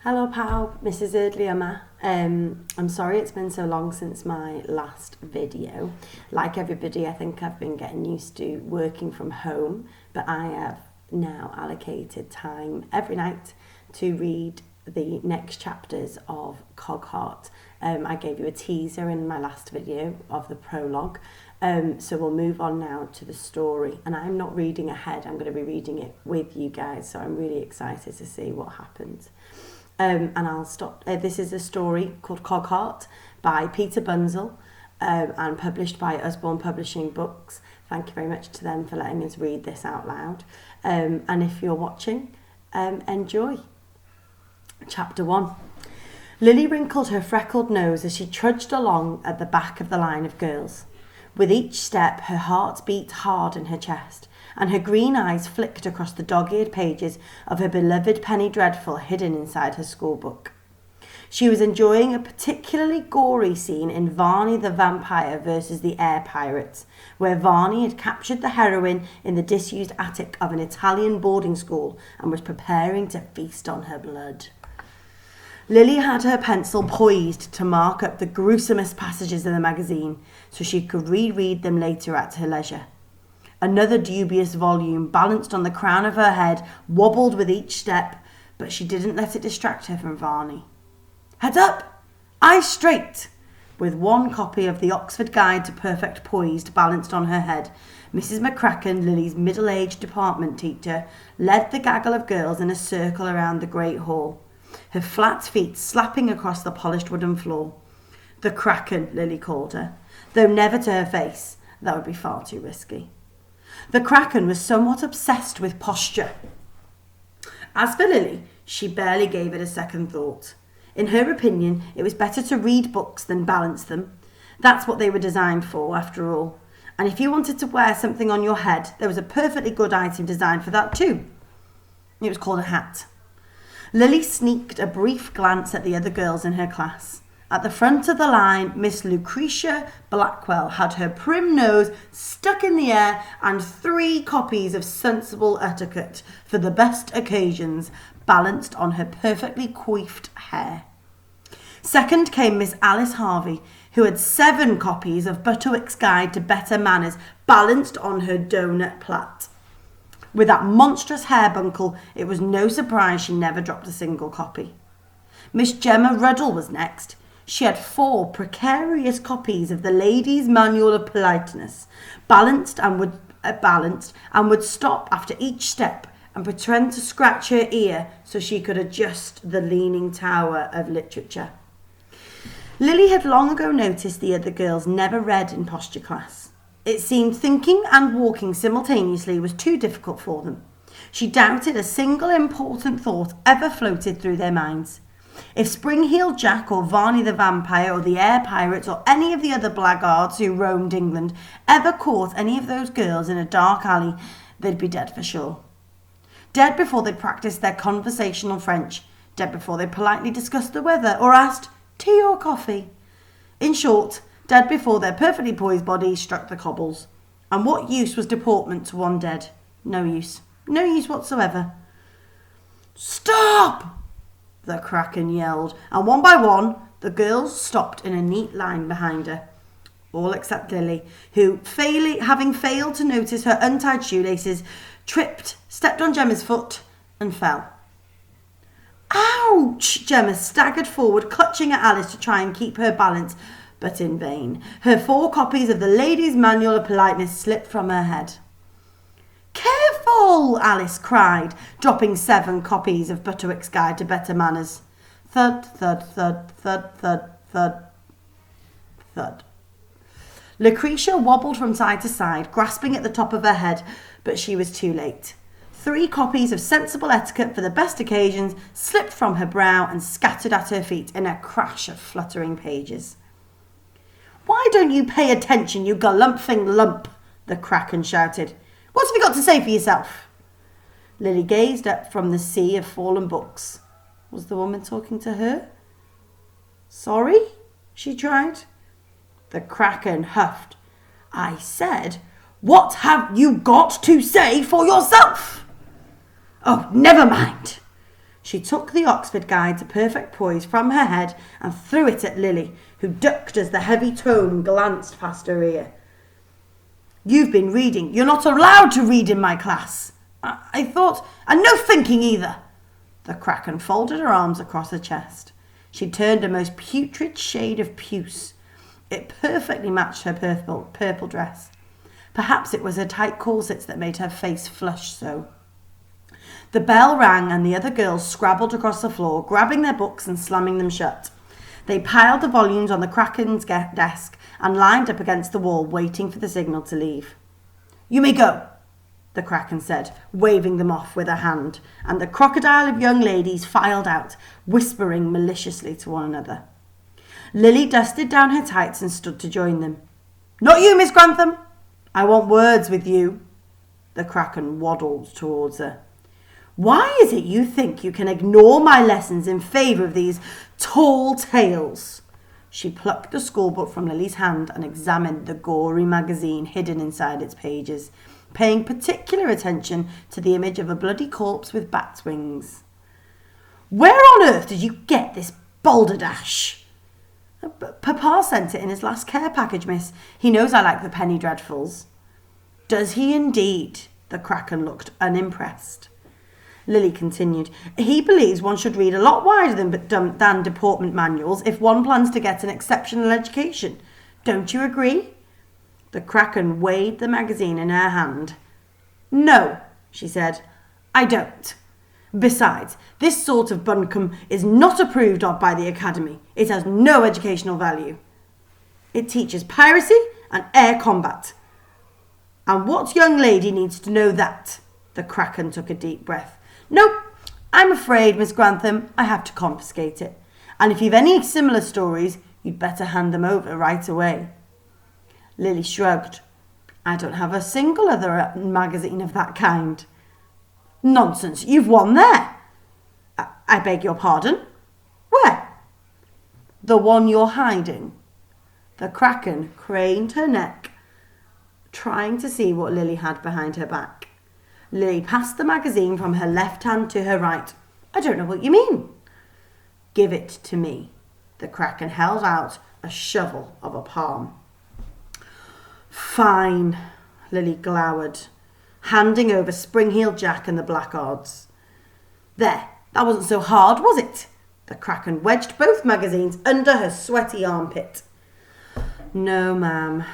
Hello pal, Mrs. Eardley Emma. I'm sorry it's been so long since my last video. Like everybody, I think I've been getting used to working from home, but I have now allocated time every night to read the next chapters of Cogheart. I gave you a teaser in my last video of the prologue, so we'll move on now to the story. And I'm not reading ahead, I'm going to be reading it with you guys, so I'm really excited to see what happens. And I'll stop. This is a story called Cogheart by Peter Bunzl and published by Usborne Publishing Books. Thank you very much to them for letting us read this out loud. And if you're watching, enjoy. Chapter 1. Lily wrinkled her freckled nose as she trudged along at the back of the line of girls. With each step, her heart beat hard in her chest, and her green eyes flicked across the dog-eared pages of her beloved Penny Dreadful hidden inside her schoolbook. She was enjoying a particularly gory scene in Varney the Vampire versus the Air Pirates, where Varney had captured the heroine in the disused attic of an Italian boarding school and was preparing to feast on her blood. Lily had her pencil poised to mark up the gruesomest passages in the magazine so she could reread them later at her leisure. Another dubious volume, balanced on the crown of her head, wobbled with each step, but she didn't let it distract her from Varney. Head up! Eyes straight! With one copy of the Oxford Guide to Perfect Poise balanced on her head, Mrs. McCracken, Lily's middle-aged department teacher, led the gaggle of girls in a circle around the great hall, her flat feet slapping across the polished wooden floor. The Kraken, Lily called her, though never to her face. That would be far too risky. The Kraken was somewhat obsessed with posture. As for Lily, she barely gave it a second thought. In her opinion, it was better to read books than balance them. That's what they were designed for, after all. And if you wanted to wear something on your head, there was a perfectly good item designed for that too. It was called a hat. Lily sneaked a brief glance at the other girls in her class. At the front of the line, Miss Lucretia Blackwell had her prim nose stuck in the air and 3 copies of Sensible Etiquette for the best occasions balanced on her perfectly coiffed hair. Second came Miss Alice Harvey, who had 7 copies of Butterwick's Guide to Better Manners balanced on her donut plait. With that monstrous hair bunkle, it was no surprise she never dropped a single copy. Miss Gemma Ruddle was next. She had 4 precarious copies of the Lady's Manual of Politeness, balanced and would stop after each step and pretend to scratch her ear so she could adjust the Leaning Tower of literature. Lily had long ago noticed the other girls never read in posture class. It seemed thinking and walking simultaneously was too difficult for them. She doubted a single important thought ever floated through their minds. If Spring-Heeled Jack or Varney the Vampire or the Air Pirates or any of the other blackguards who roamed England ever caught any of those girls in a dark alley, they'd be dead for sure. Dead before they'd practiced their conversational French, dead before they politely discussed the weather or asked, tea or coffee? In short, dead before their perfectly poised bodies struck the cobbles. And what use was deportment to one dead? No use. No use whatsoever. Stop! The Kraken yelled, and one by one, the girls stopped in a neat line behind her. All except Lily, who, having failed to notice her untied shoelaces, tripped, stepped on Gemma's foot, and fell. Ouch! Gemma staggered forward, clutching at Alice to try and keep her balance, but in vain. Her 4 copies of the Lady's Manual of Politeness slipped from her head. Careful! Alice cried, dropping 7 copies of Butterwick's Guide to Better Manners. Thud, thud, thud, thud, thud, thud, thud. Lucretia wobbled from side to side, grasping at the top of her head, but she was too late. 3 copies of Sensible Etiquette for the best occasions slipped from her brow and scattered at her feet in a crash of fluttering pages. Why don't you pay attention, you galumphing lump? The Kraken shouted. What have you got to say for yourself? Lily gazed up from the sea of fallen books. Was the woman talking to her? Sorry? She tried. The Kraken huffed. I said, what have you got to say for yourself? Oh, never mind. She took the Oxford Guide to Perfect Poise from her head and threw it at Lily, who ducked as the heavy tome glanced past her ear. "You've been reading. You're not allowed to read in my class. I thought... And no thinking either." The Kraken folded her arms across her chest. She turned a most putrid shade of puce. It perfectly matched her purple dress. Perhaps it was her tight corsets that made her face flush so. The bell rang and the other girls scrabbled across the floor, grabbing their books and slamming them shut. They piled the volumes on the Kraken's desk and lined up against the wall, waiting for the signal to leave. "You may go," the Kraken said, waving them off with her hand, and the crocodile of young ladies filed out, whispering maliciously to one another. Lily dusted down her tights and stood to join them. "Not you, Miss Grantham. I want words with you." The Kraken waddled towards her. "Why is it you think you can ignore my lessons in favour of these tall tales?" She plucked the schoolbook from Lily's hand and examined the gory magazine hidden inside its pages, paying particular attention to the image of a bloody corpse with bat's wings. "Where on earth did you get this balderdash?" "Papa sent it in his last care package, miss. He knows I like the penny dreadfuls." "Does he indeed?" The Kraken looked unimpressed. Lily continued, "He believes one should read a lot wider than deportment manuals if one plans to get an exceptional education. Don't you agree?" The Kraken weighed the magazine in her hand. "No," she said, "I don't. Besides, this sort of buncombe is not approved of by the Academy. It has no educational value. It teaches piracy and air combat. And what young lady needs to know that?" The Kraken took a deep breath. "Nope, I'm afraid, Miss Grantham, I have to confiscate it. And if you've any similar stories, you'd better hand them over right away." Lily shrugged. "I don't have a single other magazine of that kind." "Nonsense, you've one there." I beg your pardon? Where?" "The one you're hiding." The Kraken craned her neck, trying to see what Lily had behind her back. Lily passed the magazine from her left hand to her right. "I don't know what you mean." "Give it to me." The Kraken held out a shovel of a palm. "Fine," Lily glowered, handing over Spring-Heeled Jack and the Blackguards. "There, that wasn't so hard, was it?" The Kraken wedged both magazines under her sweaty armpit. "No, ma'am."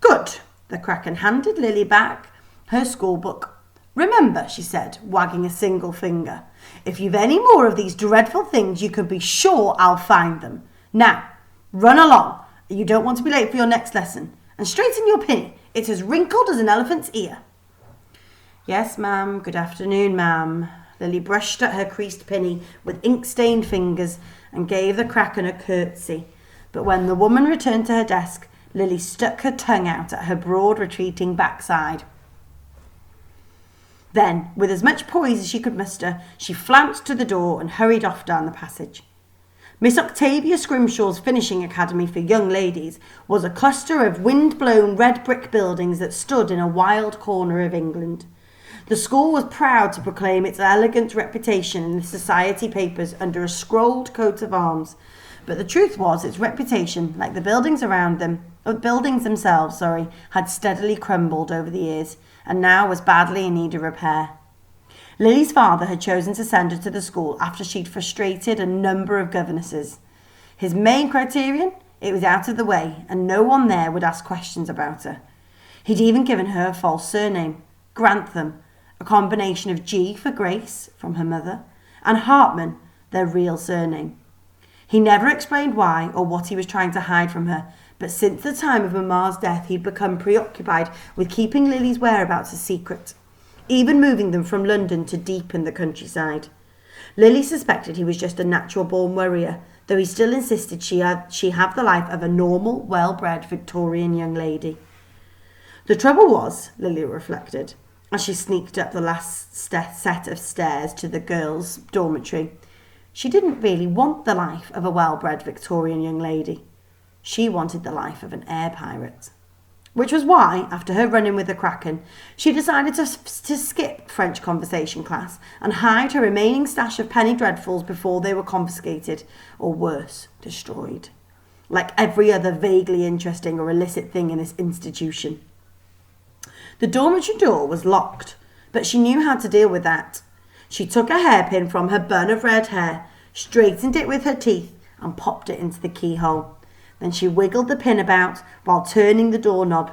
"Good." The Kraken handed Lily back her schoolbook. "Remember," she said, wagging a single finger, "if you've any more of these dreadful things, you can be sure I'll find them. Now, run along. You don't want to be late for your next lesson. And straighten your pinny. It's as wrinkled as an elephant's ear." "Yes, ma'am. Good afternoon, ma'am." Lily brushed at her creased pinny with ink-stained fingers and gave the Kraken a curtsy. But when the woman returned to her desk, Lily stuck her tongue out at her broad, retreating backside. Then, with as much poise as she could muster, she flounced to the door and hurried off down the passage. Miss Octavia Scrimshaw's finishing academy for young ladies was a cluster of wind-blown red brick buildings that stood in a wild corner of England. The school was proud to proclaim its elegant reputation in the society papers under a scrolled coat of arms, but the truth was its reputation, like the buildings themselves, had steadily crumbled over the years, and now was badly in need of repair. Lily's father had chosen to send her to the school after she'd frustrated a number of governesses. His main criterion? It was out of the way, and no one there would ask questions about her. He'd even given her a false surname, Grantham, a combination of G for Grace, from her mother, and Hartman, their real surname. He never explained why or what he was trying to hide from her, but since the time of Mamma's death he'd become preoccupied with keeping Lily's whereabouts a secret, even moving them from London to deep in the countryside. Lily suspected he was just a natural-born worrier, though he still insisted she have the life of a normal, well-bred Victorian young lady. The trouble was, Lily reflected, as she sneaked up the last set of stairs to the girls' dormitory, she didn't really want the life of a well-bred Victorian young lady. She wanted the life of an air pirate. which was why, after her run-in with the Kraken, she decided to skip French conversation class and hide her remaining stash of penny dreadfuls before they were confiscated, or worse, destroyed. Like every other vaguely interesting or illicit thing in this institution. The dormitory door was locked, but she knew how to deal with that. She took a hairpin from her bun of red hair, straightened it with her teeth, and popped it into the keyhole. Then she wiggled the pin about while turning the doorknob.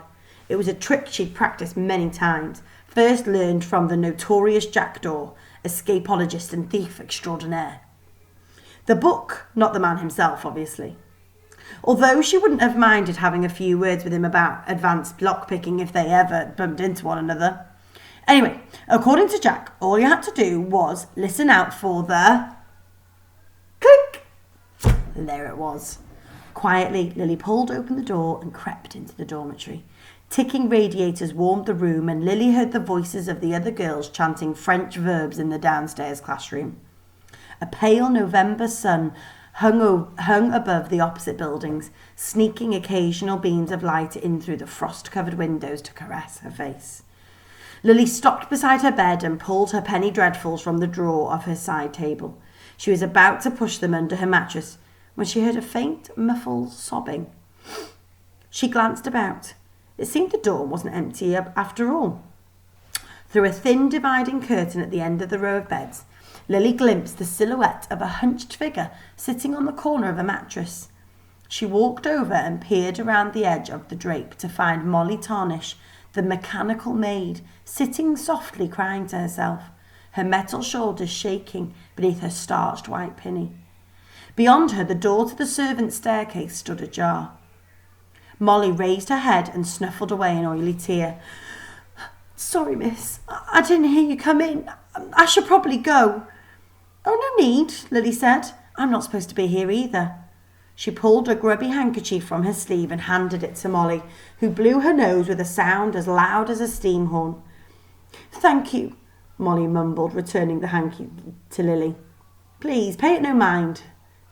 It was a trick she'd practiced many times, first learned from the notorious jackdaw, escapologist and thief extraordinaire. The book, not the man himself, obviously. Although she wouldn't have minded having a few words with him about advanced lockpicking if they ever bumped into one another. Anyway, according to Jack, all you had to do was listen out for the click. And there it was. Quietly, Lily pulled open the door and crept into the dormitory. Ticking radiators warmed the room, and Lily heard the voices of the other girls chanting French verbs in the downstairs classroom. A pale November sun hung above the opposite buildings, sneaking occasional beams of light in through the frost-covered windows to caress her face. Lily stopped beside her bed and pulled her penny dreadfuls from the drawer of her side table. She was about to push them under her mattress when she heard a faint, muffled sobbing. She glanced about. It seemed the door wasn't empty after all. Through a thin dividing curtain at the end of the row of beds, Lily glimpsed the silhouette of a hunched figure sitting on the corner of a mattress. She walked over and peered around the edge of the drape to find Molly Tarnish, the mechanical maid, sitting softly crying to herself, her metal shoulders shaking beneath her starched white pinny. Beyond her, the door to the servants' staircase stood ajar. Molly raised her head and snuffled away an oily tear. "Sorry, miss. I didn't hear you come in. I should probably go." "Oh, no need," Lily said. "I'm not supposed to be here either." She pulled a grubby handkerchief from her sleeve and handed it to Molly, who blew her nose with a sound as loud as a steam horn. "Thank you," Molly mumbled, returning the hanky to Lily. "Please, pay it no mind."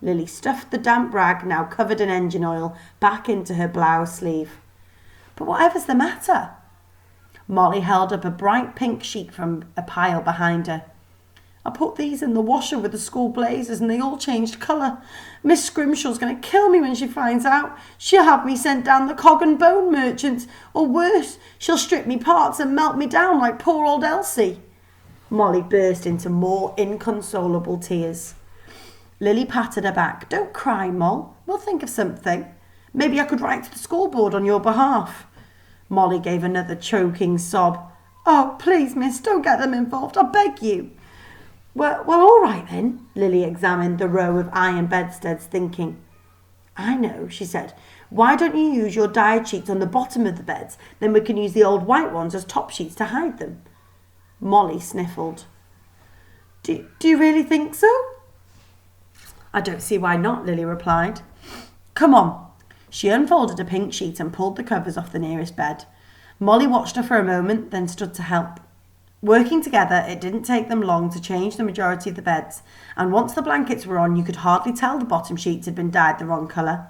Lily stuffed the damp rag, now covered in engine oil, back into her blouse sleeve. "But whatever's the matter?" Molly held up a bright pink sheet from a pile behind her. "I put these in the washer with the school blazers and they all changed colour. Miss Scrimshaw's going to kill me when she finds out. She'll have me sent down the cog and bone merchants, or worse, she'll strip me parts and melt me down like poor old Elsie." Molly burst into more inconsolable tears. Lily patted her back. "Don't cry, Moll. We'll think of something. Maybe I could write to the school board on your behalf." Molly gave another choking sob. "Oh, please, miss, don't get them involved. I beg you." Well, all right then." Lily examined the row of iron bedsteads, thinking. "I know," she said. "Why don't you use your dyed sheets on the bottom of the beds? Then we can use the old white ones as top sheets to hide them." Molly sniffled. Do you really think so?" "I don't see why not," Lily replied. "Come on." She unfolded a pink sheet and pulled the covers off the nearest bed. Molly watched her for a moment, then stood to help. Working together, it didn't take them long to change the majority of the beds, and once the blankets were on, you could hardly tell the bottom sheets had been dyed the wrong colour.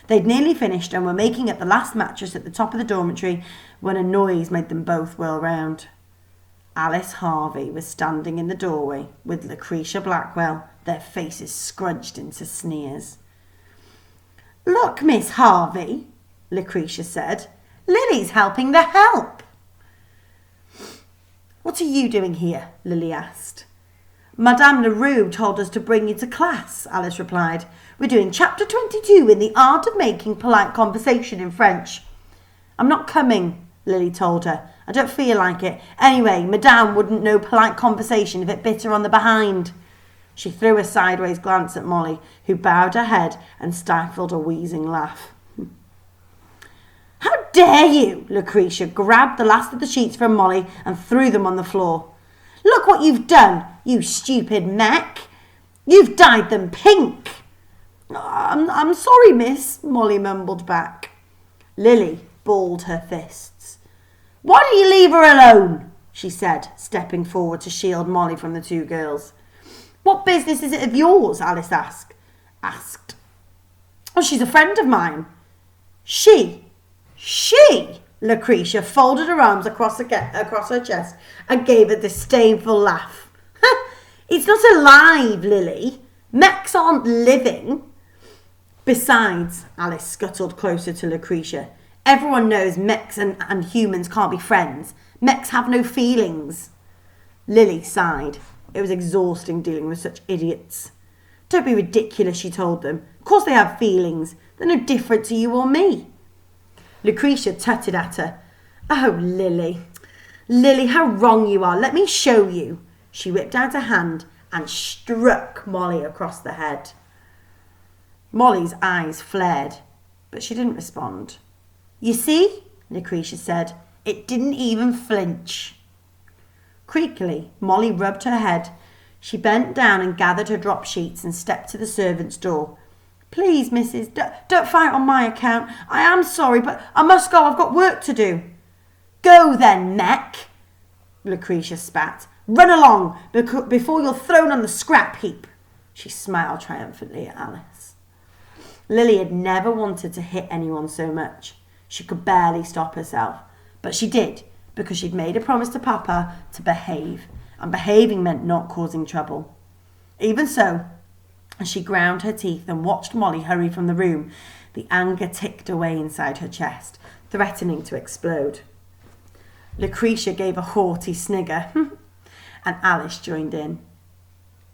They'd nearly finished and were making up the last mattress at the top of the dormitory when a noise made them both whirl round. Alice Harvey was standing in the doorway with Lucretia Blackwell, their faces scrunched into sneers. "Look, Miss Harvey," Lucretia said. "Lily's helping the help." "What are you doing here?" Lily asked. "Madame Leroux told us to bring you to class," Alice replied. "We're doing chapter 22 in the art of making polite conversation in French." "I'm not coming," Lily told her. "I don't feel like it. Anyway, Madame wouldn't know polite conversation if it bit her on the behind." She threw a sideways glance at Molly, who bowed her head and stifled a wheezing laugh. "How dare you!" Lucretia grabbed the last of the sheets from Molly and threw them on the floor. "Look what you've done, you stupid Mac! You've dyed them pink!" I'm sorry, miss," Molly mumbled back. Lily balled her fists. "Why don't you leave her alone?" she said, stepping forward to shield Molly from the two girls. "What business is it of yours?" Alice asked. "Oh, she's a friend of mine." She? Lucretia folded her arms across her chest and gave a disdainful laugh. It's not alive, Lily. Mechs aren't living. Besides, Alice scuttled closer to Lucretia, everyone knows mechs and humans can't be friends. Mechs have no feelings. Lily sighed. It was exhausting dealing with such idiots. Don't be ridiculous, she told them. Of course they have feelings. They're no different to you or me. Lucretia tutted at her. Oh, Lily. Lily, how wrong you are. Let me show you. She whipped out a hand and struck Molly across the head. Molly's eyes flared, but she didn't respond. You see, Lucretia said, it didn't even flinch. Creakily, Molly rubbed her head. She bent down and gathered her drop sheets and stepped to the servants' door. Please, missus, don't fight on my account. I am sorry, but I must go. I've got work to do. Go then, Mech, Lucretia spat. Run along before you're thrown on the scrap heap. She smiled triumphantly at Alice. Lily had never wanted to hit anyone so much. She could barely stop herself. But she did, because she'd made a promise to Papa to behave. And behaving meant not causing trouble. Even so, as she ground her teeth and watched Molly hurry from the room, the anger ticked away inside her chest, threatening to explode. Lucretia gave a haughty snigger, and Alice joined in.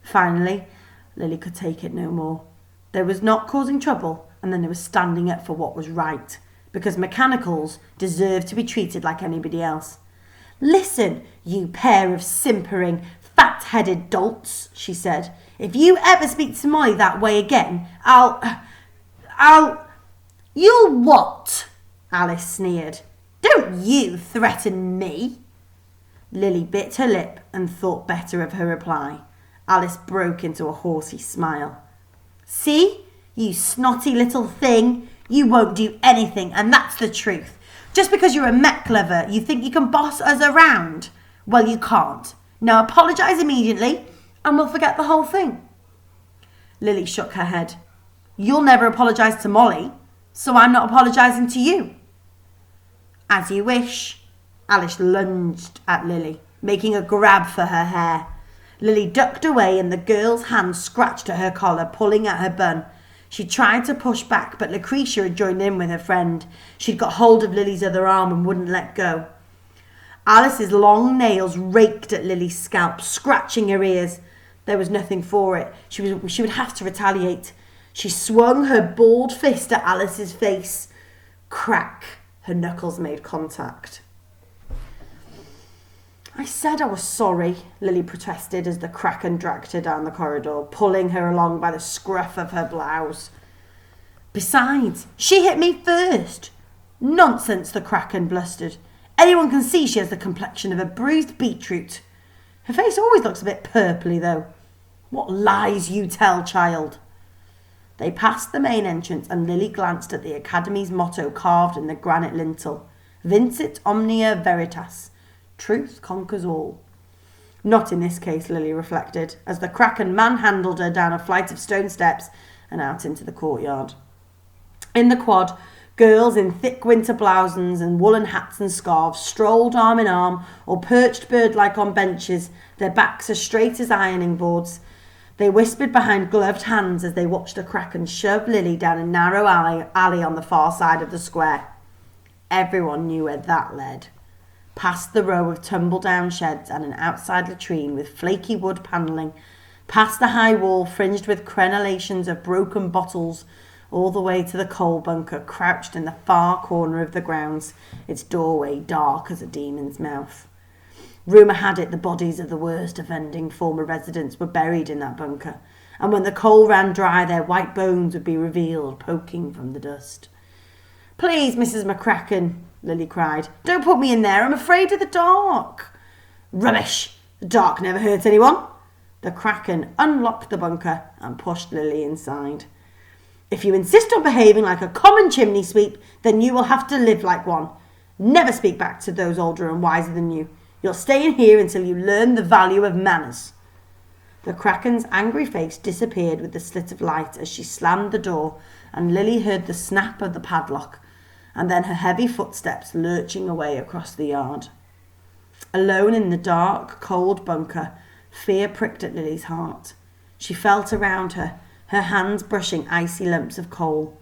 Finally, Lily could take it no more. There was not causing trouble, and then there was standing up for what was right, because mechanicals deserved to be treated like anybody else. Listen, you pair of simpering, fat-headed dolts, she said. If you ever speak to Molly that way again, You'll what? Alice sneered. Don't you threaten me. Lily bit her lip and thought better of her reply. Alice broke into a horsey smile. See, you snotty little thing. You won't do anything, and that's the truth. Just because you're a mech lover, you think you can boss us around? Well, you can't. Now apologise immediately, and we'll forget the whole thing. Lily shook her head. You'll never apologise to Molly, so I'm not apologising to you. As you wish. Alice lunged at Lily, making a grab for her hair. Lily ducked away and the girl's hand scratched at her collar, pulling at her bun. She tried to push back, but Lucretia had joined in with her friend. She'd got hold of Lily's other arm and wouldn't let go. Alice's long nails raked at Lily's scalp, scratching her ears. There was nothing for it. She would have to retaliate. She swung her bald fist at Alice's face. Crack. Her knuckles made contact. I said I was sorry, Lily protested as the Kraken dragged her down the corridor, pulling her along by the scruff of her blouse. Besides, she hit me first. Nonsense, the Kraken blustered. Anyone can see she has the complexion of a bruised beetroot. Her face always looks a bit purply, though. What lies you tell, child. They passed the main entrance and Lily glanced at the Academy's motto carved in the granite lintel. Vincit omnia veritas. Truth conquers all. Not in this case, Lily reflected, as the Kraken manhandled her down a flight of stone steps and out into the courtyard. In the quad, girls in thick winter blouses and woolen hats and scarves strolled arm in arm or perched bird-like on benches, their backs as straight as ironing boards. They whispered behind gloved hands as they watched the Kraken shove Lily down a narrow alley on the far side of the square. Everyone knew where that led. Past the row of tumble-down sheds and an outside latrine with flaky wood panelling, past the high wall fringed with crenellations of broken bottles, all the way to the coal bunker crouched in the far corner of the grounds, its doorway dark as a demon's mouth. Rumour had it the bodies of the worst offending former residents were buried in that bunker, and when the coal ran dry their white bones would be revealed poking from the dust. Please, Mrs. McCracken, Lily cried. Don't put me in there. I'm afraid of the dark. Rubbish. The dark never hurt anyone. The Kraken unlocked the bunker and pushed Lily inside. If you insist on behaving like a common chimney sweep, then you will have to live like one. Never speak back to those older and wiser than you. You'll stay in here until you learn the value of manners. The Kraken's angry face disappeared with the slit of light as she slammed the door, and Lily heard the snap of the padlock. and then her heavy footsteps lurching away across the yard. Alone in the dark, cold bunker, fear pricked at Lily's heart. She felt around her, her hands brushing icy lumps of coal.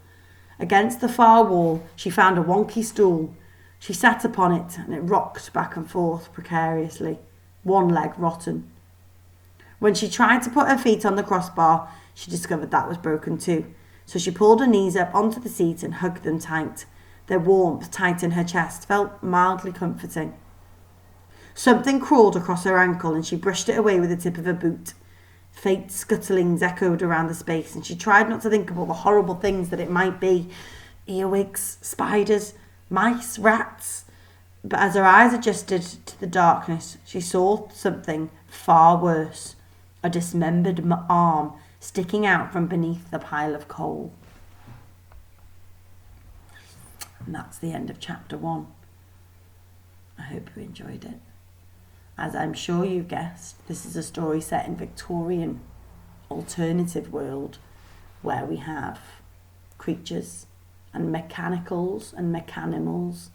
Against the far wall, she found a wonky stool. She sat upon it, and it rocked back and forth precariously, one leg rotten. When she tried to put her feet on the crossbar, she discovered that was broken too. So she pulled her knees up onto the seat and hugged them tight. Their warmth, tight in her chest, felt mildly comforting. Something crawled across her ankle, and she brushed it away with the tip of her boot. Faint scuttlings echoed around the space, and she tried not to think of all the horrible things that it might be. Earwigs, spiders, mice, rats. But as her eyes adjusted to the darkness, she saw something far worse. A dismembered arm sticking out from beneath the pile of coal. And that's the end of chapter 1. I hope you enjoyed it. As I'm sure you guessed, this is a story set in Victorian alternative world where we have creatures and mechanicals and mechanimals.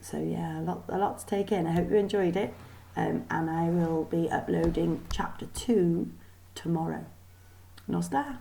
So yeah, a lot to take in. I hope you enjoyed it. And I will be uploading chapter 2 tomorrow. Nos da.